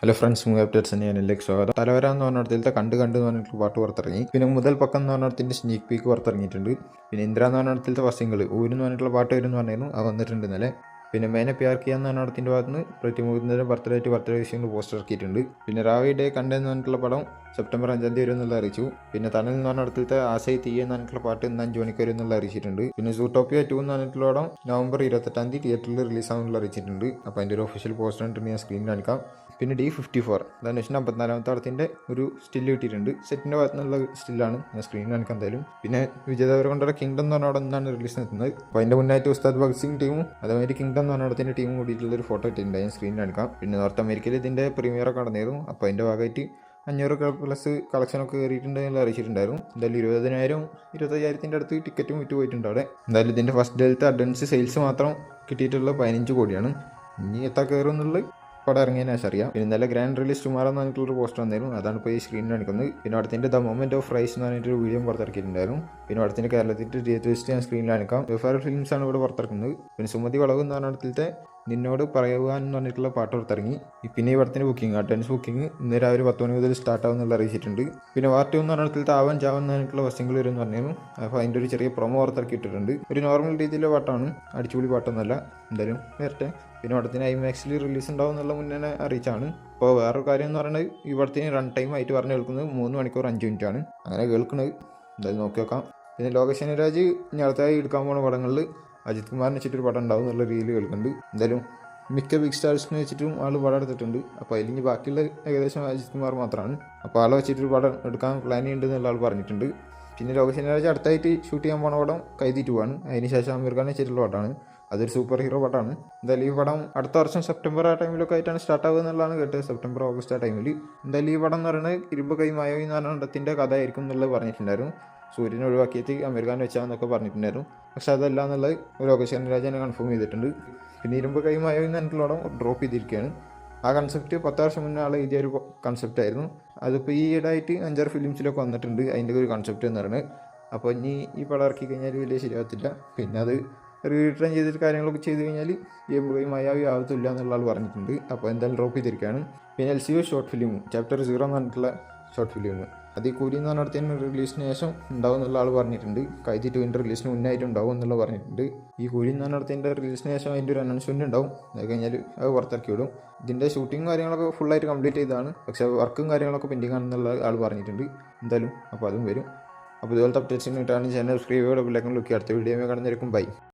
Hello friends, movie updates തന്നെയാണ് സ്വാഗതം. തലവര എന്ന് പറഞ്ഞിടത്തിലത്തെ കണ്ട് എന്ന് പറഞ്ഞിട്ടുള്ള പാട്ട് പുറത്തിറങ്ങി. പിന്നെ മുതൽ പക്കം എന്ന് പറഞ്ഞിടത്തിന്റെ സ്നീക്ക് പീക്ക് പുറത്തിറങ്ങിയിട്ടുണ്ട്. പിന്നെ ഇന്ദ്ര എന്ന് പറഞ്ഞിടത്തിലത്തെ ഫസ്റ്റ് സിംഗിൾ ഊരെന്ന് പറഞ്ഞിട്ടുള്ള പാട്ട് വരും എന്ന് പറഞ്ഞായിരുന്നു, അത് വന്നിട്ടുണ്ട് ഇന്നലെ. പിന്നെ മേനെ പ്യാർ കിയ എന്ന നടത്തിൻ്റെ ഭാഗത്ത് നിന്ന് പ്രതിമുഖിൻ്റെ ബർത്ത്ഡേ വിഷയങ്ങൾ പോസ്റ്റർ ഇറക്കിയിട്ടുണ്ട്. പിന്നെ റാവി ഡേ കണ്ടെന്ന് പറഞ്ഞിട്ടുള്ള പടം സെപ്റ്റംബർ 5 വരും എന്നുള്ള അറിയിച്ചു. പിന്നെ തണൽ എന്ന് പറഞ്ഞിടത്തിലത്തെ ആശയ തീയ എന്ന് പറഞ്ഞിട്ടുള്ള പാട്ട് ഇന്ന് 5 മണിക്ക് വരും എന്നുള്ള അറിയിച്ചിട്ടുണ്ട്. പിന്നെ സൂട്ടോപ്പിയ 2 എന്ന് പറഞ്ഞിട്ടുള്ള പടം നവംബർ 28 തിയേറ്ററിൽ റിലീസാകുന്നുള്ള അറിയിച്ചിട്ടുണ്ട്. അപ്പോൾ അതിൻ്റെ ഒരു ഒഫീഷ്യൽ പോസ്റ്റർ കണ്ടിട്ട് ഞാൻ സ്ക്രീനിൽ കാണിക്കാം. പിന്നെ D54 അതാണ് 54ാമത്തെ പടത്തിൻ്റെ ഒരു സ്റ്റില്ല് കിട്ടിയിട്ടുണ്ട്. സെറ്റിൻ്റെ ഭാഗത്തു നിന്നുള്ള സ്റ്റില്ലാണ് ഞാൻ സ്ക്രീനിൽ കാണിക്കാൻ എന്തായാലും. പിന്നെ വിജയ് ദേവരകൊണ്ടയുടെ കിങ്ഡം എന്ന് പറഞ്ഞ അവിടെ നിന്നാണ് റിലീസ് എത്തുന്നത്. അപ്പോൾ അതിൻ്റെ മുന്നായിട്ട് ഉസ്താദ് ഭഗത് സിംഗ് ടീമും അതേമാതിരി കിങ്ഡം എന്ന് പറഞ്ഞ അവിടത്തിൻ്റെ ടീമും കൂടിയിട്ടുള്ളൊരു ഫോട്ടോ ഇട്ടിട്ടുണ്ട്, ഞാൻ സ്ക്രീനിൽ കാണിക്കാം. പിന്നെ നോർത്ത് അമേരിക്കയിൽ ഇതിൻ്റെ പ്രീമിയറൊക്കെ നടന്നിരുന്നു. അപ്പോൾ അതിൻ്റെ ഭാഗമായിട്ട് 500+ കളക്ഷനൊക്കെ കയറിയിട്ടുണ്ടെന്ന് അറിയിച്ചിട്ടുണ്ടായിരുന്നു. എന്തായാലും 20,000-25,000 അടുത്ത് ടിക്കറ്റും വിറ്റ് പോയിട്ടുണ്ട് അവിടെ. എന്തായാലും ഇതിൻ്റെ ഫസ്റ്റ് ഡേത്തെ അഡ്വാൻസ് സെയിൽസ് മാത്രം കിട്ടിയിട്ടുള്ള 15 കോടിയാണ്. ഇനി എത്ര കയറും എന്നുള്ളത് പടം ഇറങ്ങിയതിന് ശേഷം അറിയാം. പിന്നെ ഇന്നലെ ഗ്രാൻഡ് റിലീസ് ടുമാറോ എന്ന് പറഞ്ഞിട്ടുള്ളൊരു പോസ്റ്റർ വന്നിരുന്നു, അതാണ് ഇപ്പോൾ ഈ സ്ക്രീനിൽ കാണിക്കുന്നത്. പിന്നെ അടുത്തിൻ്റെ ദ മൊമെന്റ് ഓഫ് റൈസ് എന്ന് പറഞ്ഞിട്ടൊരു വീഡിയോ പുറത്തിറക്കിയിട്ടുണ്ടായിരുന്നു. പിന്നെ അടുത്തിൻ്റെ കേരളത്തിൻ്റെ ഡേറ്റ് ഞാൻ സ്ക്രീനിൽ കാണിക്കാം. വെഫാർ ഫിലിംസ് ആണ് ഇവിടെ പുറത്തിറക്കുന്നത്. പിന്നെ സുമതി വളവ് എന്ന് പറഞ്ഞിടത്തിലത്തെ നിന്നോട് പറയുവാൻ എന്ന് പറഞ്ഞിട്ടുള്ള പാട്ട് പുറത്തിറങ്ങി. പിന്നെ ഈ പടത്തിൻ്റെ ബുക്കിംഗ് അഡ്വാൻസ് ബുക്കിംഗ് ഇന്ന് രാവിലെ 10 മണി മുതൽ സ്റ്റാർട്ട് ആവുന്നുള്ള അറിയിച്ചിട്ടുണ്ട്. പിന്നെ വാർ 2 എന്ന് പറഞ്ഞിടത്തിലത്തെ ആവാൻ ചാവൻ എന്ന് പറഞ്ഞിട്ടുള്ള വസ്തുങ്ങൾ വരും എന്ന് പറഞ്ഞിരുന്നു. അപ്പോൾ അതിൻ്റെ ഒരു ചെറിയ പ്രൊമോ പുറത്തിറക്കിയിട്ടുണ്ട്. ഒരു നോർമൽ രീതിയിലുള്ള പാട്ടാണ്, അടിച്ചുപൊളി പാട്ടൊന്നുമല്ല. എന്തായാലും വരട്ടെ. പിന്നെ പടത്തിന് IMAX റിലീസ് ഉണ്ടാവും എന്നുള്ള മുന്നേ അറിയിച്ചാണ്. അപ്പോൾ വേറൊരു കാര്യം എന്ന് പറയുന്നത് ഈ പടത്തിന് റൺ ടൈം ആയിട്ട് പറഞ്ഞ് കേൾക്കുന്നത് 3 മണിക്കൂർ 5 മിനിറ്റാണ് അങ്ങനെ കേൾക്കുന്നത്. എന്തായാലും നോക്കി നോക്കാം. പിന്നെ ലോകേഷ് രാജ് ഇനി അടുത്തായി എടുക്കാൻ പോകുന്ന പടങ്ങളിൽ അജിത് കുമാറിനെ വെച്ചിട്ടൊരു പടം ഉണ്ടാവും എന്നുള്ള രീതിയിൽ കേൾക്കുന്നുണ്ട്. എന്തായാലും മിക്ക ബിഗ് സ്റ്റാർസിനെ വെച്ചിട്ടും ആൾ പടം എടുത്തിട്ടുണ്ട്. അപ്പോൾ അതിലിനി ബാക്കിയുള്ള ഏകദേശം അജിത് കുമാർ മാത്രമാണ്. അപ്പോൾ ആളെ വെച്ചിട്ടൊരു പടം എടുക്കാൻ പ്ലാൻ ചെയ്യുന്നുണ്ട് എന്നുള്ള ആൾ പറഞ്ഞിട്ടുണ്ട്. പിന്നെ ലോകേഷ് രാജ് അടുത്തായിട്ട് ഷൂട്ട് ചെയ്യാൻ പോണ പടം കൈതി 2 ആണ്. അതിനുശേഷം അമീർ ഖാൻ വെച്ചിട്ടുള്ള പടമാണ്. അതൊരു സൂപ്പർ ഹീറോ പടമാണ്. എന്തായാലും ഈ പടം അടുത്ത വർഷം സെപ്റ്റംബർ ആ ടൈമിലൊക്കെ ആയിട്ടാണ് സ്റ്റാർട്ട് ആവുക എന്നുള്ളതാണ് കേട്ടത്. സെപ്റ്റംബർ ഓഗസ്റ്റ് ആ ടൈമിൽ. എന്തായാലും ഈ പടം എന്ന് പറയുന്നത് ഇരുമ്പ് കൈ മായവി എന്ന് പറഞ്ഞ പടത്തിൻ്റെ കഥ ആയിരിക്കും എന്നുള്ളത് പറഞ്ഞിട്ടുണ്ടായിരുന്നു. സൂര്യനെ ഒഴിവാക്കിയിട്ട് അമീർ ഖാൻ വെച്ചാന്നൊക്കെ പറഞ്ഞിട്ടുണ്ടായിരുന്നു. പക്ഷെ അതല്ല എന്നുള്ളത് ലോകേഷ് രാജനെ കൺഫേം ചെയ്തിട്ടുണ്ട്. പിന്നെ ഇരുമ്പ് കൈ മായവി എന്ന് പറഞ്ഞിട്ടുള്ള പടം ഡ്രോപ്പ് ചെയ്തിരിക്കുകയാണ്. ആ കൺസെപ്റ്റ് 10 വർഷം മുന്നേ ആൾ എഴുതിയൊരു കൺസെപ്റ്റ് ആയിരുന്നു. അതിപ്പോൾ ഈ ഇടായിട്ട് 5-6 ഫിലിംസിലൊക്കെ വന്നിട്ടുണ്ട് അതിൻ്റെ ഒരു കൺസെപ്റ്റ് എന്ന് പറയുന്നത്. അപ്പോൾ ഇനി ഈ പടം ഇറക്കി കഴിഞ്ഞാൽ വലിയ ശരിയാകത്തില്ല. പിന്നെ അത് റിട്ടേൺ ചെയ്തിട്ട് കാര്യങ്ങളൊക്കെ ചെയ്ത് കഴിഞ്ഞാൽ ഈ മായാവി ആവത്തില്ല എന്നുള്ള ആൾ പറഞ്ഞിട്ടുണ്ട്. അപ്പോൾ എന്തായാലും ഡ്രോപ്പ് ചെയ്തിരിക്കുകയാണ്. പിന്നെ LCU ഷോർട്ട് ഫിലിം ചാപ്റ്റർ 0 എന്ന് പറഞ്ഞിട്ടുള്ള ഷോർട്ട് ഫിലിം അത് ഈ കൂലി എന്ന് പറഞ്ഞിടത്തിന് റിലീസിന് ശേഷം ഉണ്ടാവും എന്നുള്ള ആൾ പറഞ്ഞിട്ടുണ്ട്. കൈതി 2 റിലീസിന് മുന്നായിട്ട് ഉണ്ടാവും എന്നുള്ള പറഞ്ഞിട്ടുണ്ട്. ഈ കൂലി എന്ന് പറഞ്ഞിടത്തിൻ്റെ റിലീസിന് ശേഷം അതിൻ്റെ ഒരു അനൗൺസ്മെൻറ്റ് ഉണ്ടാവും. അത് കഴിഞ്ഞാൽ അത് പുറത്തിറക്കി വിടും. ഇതിൻ്റെ ഷൂട്ടിങ് കാര്യങ്ങളൊക്കെ ഫുള്ളായിട്ട് കംപ്ലീറ്റ് ചെയ്തതാണ്. പക്ഷേ വർക്കും കാര്യങ്ങളൊക്കെ പെൻഡിങ് ആണെന്നുള്ള ആൾ പറഞ്ഞിട്ടുണ്ട്. എന്തായാലും അപ്പോൾ അതും വരും. അപ്പോൾ ഇതുപോലത്തെ അപ്ഡേറ്റ്സിന് കിട്ടാൻ ചാനൽ സബ്സ്ക്രൈബ് ചെയ്ത് ബെല്ലൈക്കൺ ക്ലിക്ക് അടുത്ത വീഡിയോ കാണുന്നതായിരിക്കും. ബൈ.